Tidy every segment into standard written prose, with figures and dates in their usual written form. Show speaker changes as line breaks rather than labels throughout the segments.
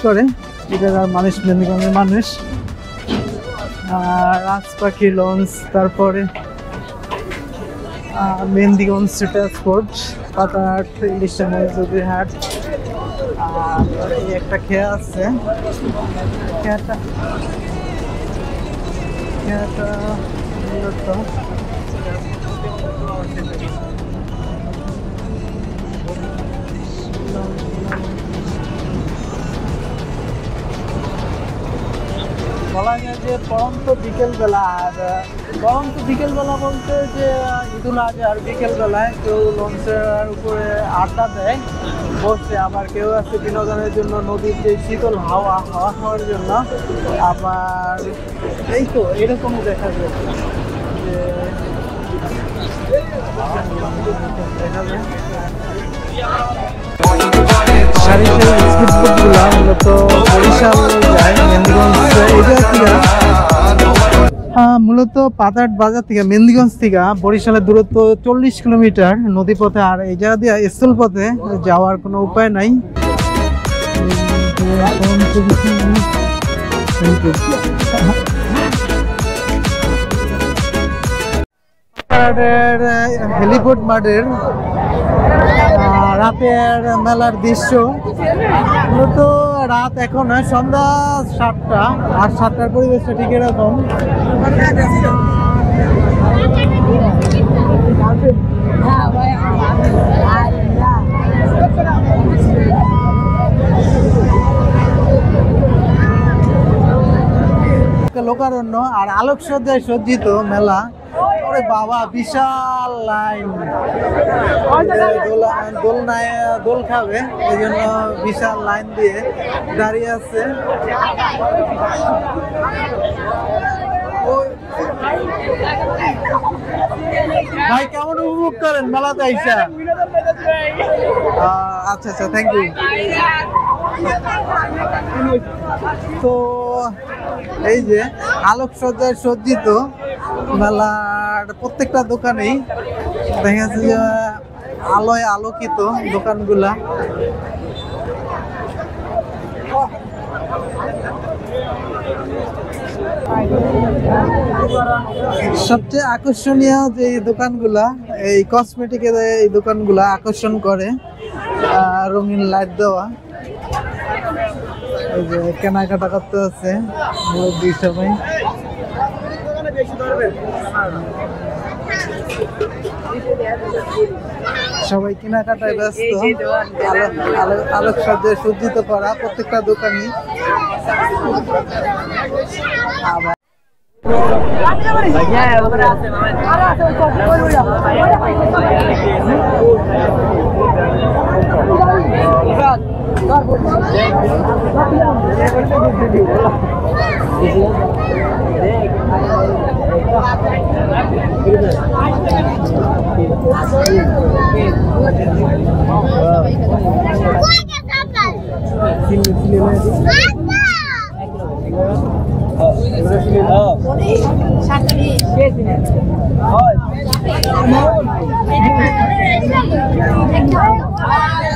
করে এটার মানুষ, মেহেন্দিগঞ্জের মানুষ। রাজপাখি লঞ্চ, তারপরে মেহেন্দিগঞ্জ ট্রান্সপোর্ট, পাতাহাট, ইলিশা মজুদের হাট। আর এই একটা খেয়া আছে, খেয়াটা মূলত বলা যায় যে পরন্ত বিকেলবেলা। আর পরন্ত বিকেলবেলা বলতে যে ঈদুল আজহার বিকেলবেলায় কেউ লঞ্চের উপরে আড্ডা দেয় বসে, আবার কেউ আছে বিনোদনের জন্য নদীর যে শীতল হাওয়া খাওয়ার জন্য। আবার এই তো এরকমই দেখা যায় যে সারি সারি স্পিডবোটগুলো মূলত বরিশাল যায়, মেহেন্দিগঞ্জ মূলত পাতাহাট বাজার থেকে, মেহেন্দিগঞ্জ থেকে বরিশালের দূরত্ব 40 কিলোমিটার নদীপথে। আর এই জায়গা দিয়ে স্থল পথে যাওয়ার কোনো উপায় নাই। হেলিপোর্ট মাঠের রাতের মেলার দৃশ্য। মূলত রাত এখন সন্ধ্যা 7টা, আর 7টার পরিবেশটা ঠিক এরকম। লোকারণ্য আর আলোকসজ্জায় সজ্জিত মেলা। ওরে বাবা, বিশাল লাইন, দোল খাবে এই জন্য বিশাল লাইন দিয়ে দাঁড়িয়ে আছে। ভাই কেমন উপভোগ করেন মেলাতে আইসা? আচ্ছা আচ্ছা, থ্যাংক ইউ। তো এই যে আলোকসজ্জায় সজ্জিত মেলার প্রত্যেকটা দোকানেই দেখা যাচ্ছে যে আলোয় আলোকিত দোকানগুলা। সবচেয়ে আকর্ষণীয় যে দোকানগুলা, এই কসমেটিকের এই দোকানগুলা আকর্ষণ করে রঙিন লাইট দেওয়া। এই যে কেনাকাটা করতে আছে মুরব্বী সবাই। সবাই কেনাকাটায় ব্যস্ত। আলোকসজ্জায় সজ্জিত করা প্রত্যেকটা দোকানই। আবার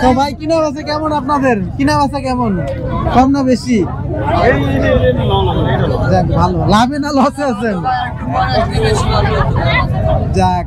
তো ভাই কিনা বেচা কেমন? আপনাদের কিনা বেচা কেমন? কম না বেশি? যাক, ভালো। লাভে না লসে আছেন? যাক,